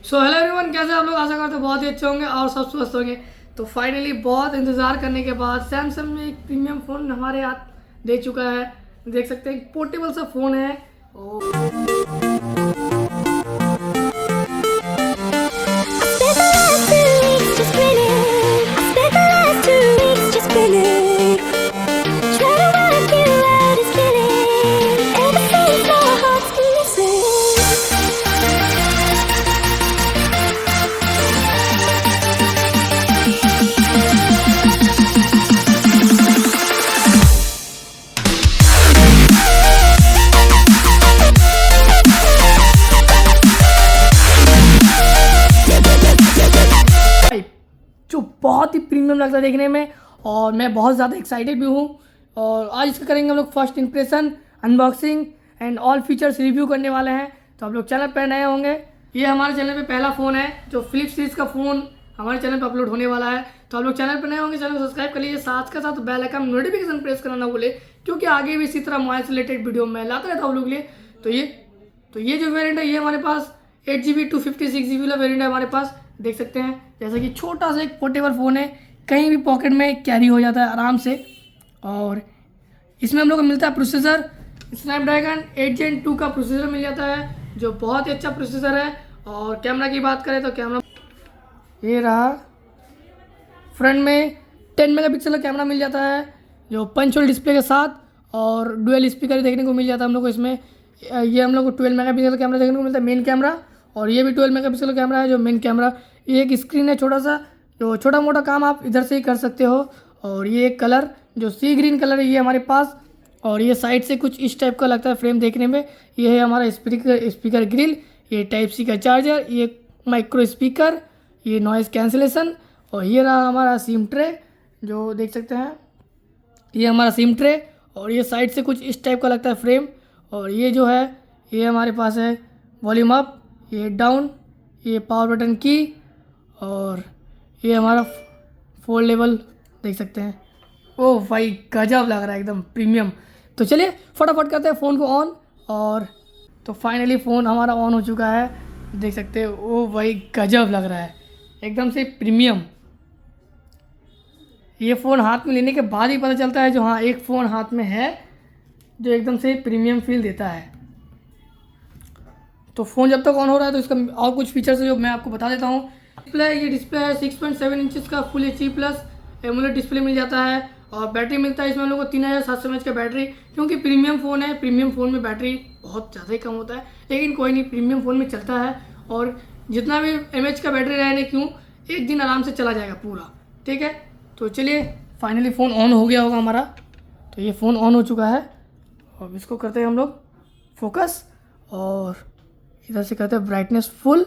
So hello everyone, कैसे आप लोग? आशा करते हैं बहुत ही अच्छे होंगे और सब स्वस्थ होंगे। तो फाइनली बहुत इंतज़ार करने के बाद सैमसंग में एक प्रीमियम फ़ोन हमारे हाथ दे चुका है। देख सकते हैं एक पोर्टेबल सा फ़ोन है। जो बहुत ही प्रीमियम लगता है देखने में और मैं बहुत ज़्यादा एक्साइटेड भी हूँ। और आज इसका करेंगे हम लोग first impression, unboxing and all features review करने वाले हैं। तो आप लोग चैनल पर नए होंगे। ये हमारे चैनल पे पहला फ़ोन है जो फ्लिप सीरीज़ का फ़ोन हमारे चैनल पर अपलोड होने वाला है। तो आप लोग चैनल पर नए होंगे, चैनल को सब्सक्राइब कर लीजिए, साथ के साथ बेल आइकन नोटिफिकेशन प्रेस करना ना भूले, क्योंकि आगे भी इसी तरह मोबाइल से रिलेटेड वीडियो मैं लाता रहता हूँ आप लोग के लिए। तो ये जो वेरिएंट है ये हमारे पास 8GB 256GB वाला वेरिएंट है हमारे पास। देख सकते हैं जैसा कि छोटा सा एक पोर्टेबल फ़ोन है, कहीं भी पॉकेट में कैरी हो जाता है आराम से। और इसमें हम लोग को मिलता है प्रोसेसर स्नैपड्रैगन 8 Gen 2 का प्रोसेसर मिल जाता है, जो बहुत ही अच्छा प्रोसेसर है। और कैमरा की बात करें तो कैमरा ये रहा, फ्रंट में 10 मेगापिक्सल का कैमरा मिल जाता है जो पंच होल डिस्प्ले के साथ, और डुअल स्पीकर देखने को मिल जाता है हम लोग को इसमें। ये हम लोग को 12 मेगापिक्सल का कैमरा देखने को मिलता है मेन कैमरा, और ये भी 12 मेगापिक्सल का कैमरा है जो मेन कैमरा। ये एक स्क्रीन है छोटा सा, जो छोटा मोटा काम आप इधर से ही कर सकते हो। और ये एक कलर जो सी ग्रीन कलर है ये हमारे पास। और ये साइड से कुछ इस टाइप का लगता है फ्रेम देखने में। ये है हमारा स्पीकर ग्रिल, ये टाइप सी का चार्जर, ये माइक्रो स्पीकर, ये नॉइज़ कैंसिलेशन। और ये रहा हमारा सिम ट्रे, जो देख सकते हैं ये हमारा सिम ट्रे। और ये साइड से कुछ इस टाइप का लगता है फ्रेम। और ये जो है ये हमारे पास है वॉल्यूम अप, ये डाउन, ये पावर बटन की, और ये हमारा फोल्डेबल देख सकते हैं। ओह भाई गजब लग रहा है, एकदम प्रीमियम। तो चलिए फटाफट करते हैं फ़ोन को ऑन। और तो फाइनली फ़ोन हमारा ऑन हो चुका है, देख सकते हैं। ओह भाई गजब लग रहा है, एकदम से प्रीमियम। ये फ़ोन हाथ में लेने के बाद ही पता चलता है जो हाँ एक फ़ोन हाथ में है जो एकदम से प्रीमियम फील देता है। तो फ़ोन जब तक ऑन हो रहा है तो इसका और कुछ फीचर्स है जो मैं आपको बता देता हूँ। ये डिस्प्ले है 6.7 इंचज़ का full H plus AMOLED display मिल जाता है। और बैटरी मिलता है इसमें हम लोग को 3700 mAh का बैटरी, क्योंकि प्रीमियम फ़ोन है, प्रीमियम फ़ोन में बैटरी बहुत ज़्यादा ही कम होता है, लेकिन कोई नहीं, प्रीमियम फ़ोन में चलता है। और जितना भी mAh का बैटरी रहने क्यों, एक दिन आराम से चला जाएगा पूरा, ठीक है। तो चलिए फाइनली फ़ोन ऑन हो गया होगा हमारा। तो ये फ़ोन ऑन हो चुका है। और इसको करते हैं हम लोग फोकस, और इधर से करते हैं ब्राइटनेस फुल।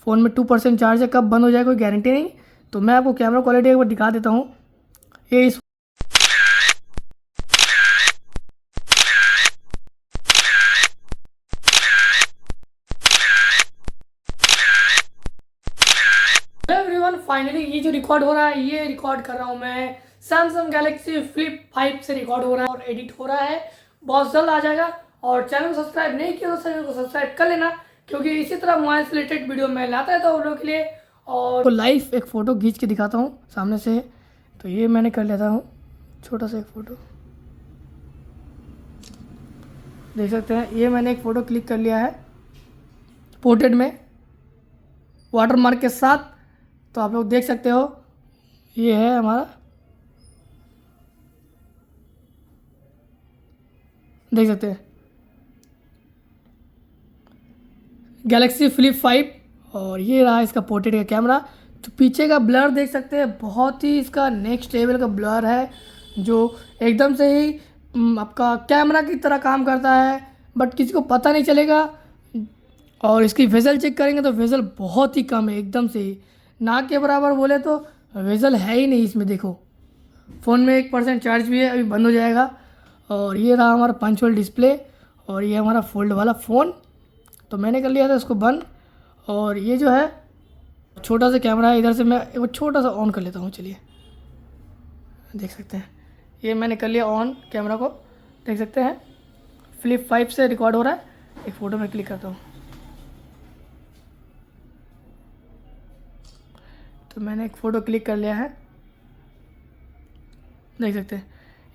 फ़ोन में 2% चार्ज है, कब बंद हो जाए कोई गारंटी नहीं। तो मैं आपको कैमरा क्वालिटी एक बार दिखा देता हूँ। ये इस एवरीवन, फाइनली ये जो रिकॉर्ड हो रहा है ये रिकॉर्ड कर रहा हूँ मैं सैमसंग गैलेक्सी फ्लिप 5 से रिकॉर्ड हो रहा है और एडिट हो रहा है, बहुत जल्द आ जाएगा। और चैनल को सब्सक्राइब नहीं किया तो चैनल को सब्सक्राइब कर लेना, क्योंकि इसी तरह मोबाइल से रिलेटेड वीडियो मैं लाता रहता हूँ आप लोगों के लिए। और तो लाइव एक फ़ोटो खींच के दिखाता हूँ सामने से। तो ये मैंने कर लेता हूँ छोटा सा एक फ़ोटो, देख सकते हैं। ये मैंने एक फ़ोटो क्लिक कर लिया है पोर्ट्रेट में वाटरमार्क के साथ। तो आप लोग देख सकते हो ये है हमारा, देख सकते हैं गैलेक्सी फ्लिप 5। और ये रहा इसका पोर्ट्रेट का कैमरा। तो पीछे का ब्लर देख सकते हैं, बहुत ही इसका नेक्स्ट लेवल का ब्लर है, जो एकदम से ही आपका कैमरा की तरह काम करता है, बट किसी को पता नहीं चलेगा। और इसकी वेजल चेक करेंगे तो वेजल बहुत ही कम है, एकदम से ही ना के बराबर बोले तो वेजल है ही नहीं इसमें। देखो फ़ोन में 1% चार्ज भी है, अभी बंद हो जाएगा। और ये रहा हमारा पंच होल डिस्प्ले, और ये हमारा फोल्ड वाला फ़ोन। तो मैंने कर लिया था इसको बंद। और ये जो है छोटा सा कैमरा है, इधर से मैं एक छोटा सा ऑन कर लेता हूँ। चलिए देख सकते हैं ये मैंने कर लिया ऑन कैमरा को, देख सकते हैं फ्लिप 5 से रिकॉर्ड हो रहा है। एक फ़ोटो में क्लिक करता हूँ। तो मैंने एक फ़ोटो क्लिक कर लिया है, देख सकते हैं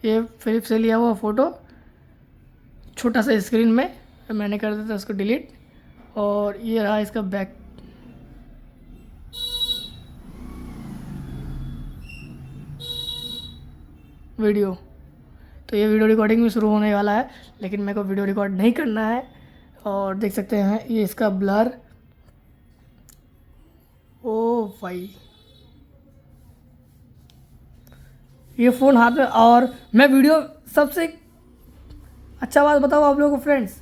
ये फिलिप्स से लिया हुआ फ़ोटो, छोटा सा स्क्रीन में। मैंने कर दिया था उसको डिलीट, और ये रहा इसका बैक। वीडियो, तो ये वीडियो रिकॉर्डिंग भी शुरू होने वाला है, लेकिन मेरे को वीडियो रिकॉर्ड नहीं करना है। और देख सकते हैं ये इसका ब्लर, ओ भाई ये फ़ोन हाथ में। और मैं वीडियो, सबसे अच्छा बात बताओ आप लोगों को फ्रेंड्स,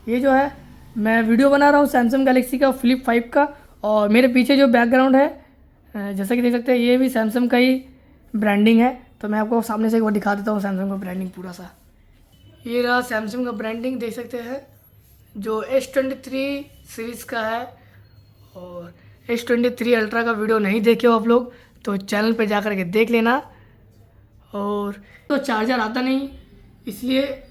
ये जो है मैं वीडियो बना रहा हूँ सैमसंग गैलेक्सी का फ्लिप 5 का, और मेरे पीछे जो बैकग्राउंड है जैसा कि देख सकते हैं ये भी सैमसंग का ही ब्रांडिंग है। तो मैं आपको सामने से एक बार दिखा देता हूँ सैमसंग का ब्रांडिंग पूरा सा। ये रहा सैमसंग का ब्रांडिंग, देख सकते हैं जो S23 सीरीज़ का है। और S23 अल्ट्रा का वीडियो नहीं देखे हो आप लोग तो चैनल पे जा कर के देख लेना। और तो चार्जर आता नहीं, इसलिए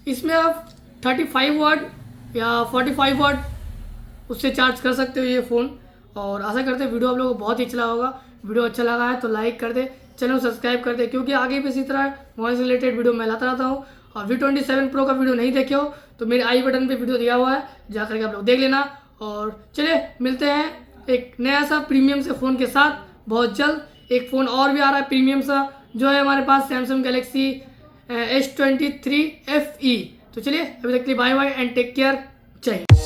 इसमें आप 35 वाट या 45 वाट उससे चार्ज कर सकते हो ये फ़ोन। और आशा करते हैं वीडियो आप लोगों को बहुत ही अच्छा लगा होगा। वीडियो अच्छा लगा है तो लाइक कर दे, चैनल सब्सक्राइब कर दे, क्योंकि आगे भी इसी तरह मोबाइल से रिलेटेड वीडियो मैं लाता रहता हूँ। और V27 Pro का वीडियो नहीं देखे हो तो मेरे आई बटन पे वीडियो दिया हुआ है, जा करके आप लोग देख लेना। और चलिए मिलते हैं एक नया सा प्रीमियम से फ़ोन के साथ बहुत जल्द। एक फ़ोन और भी आ रहा है प्रीमियम सा, जो है हमारे पास सैमसंग गैलेक्सी S23 FE। तो चलिए अभी तक के लिए bye bye and take care, जय हिंद।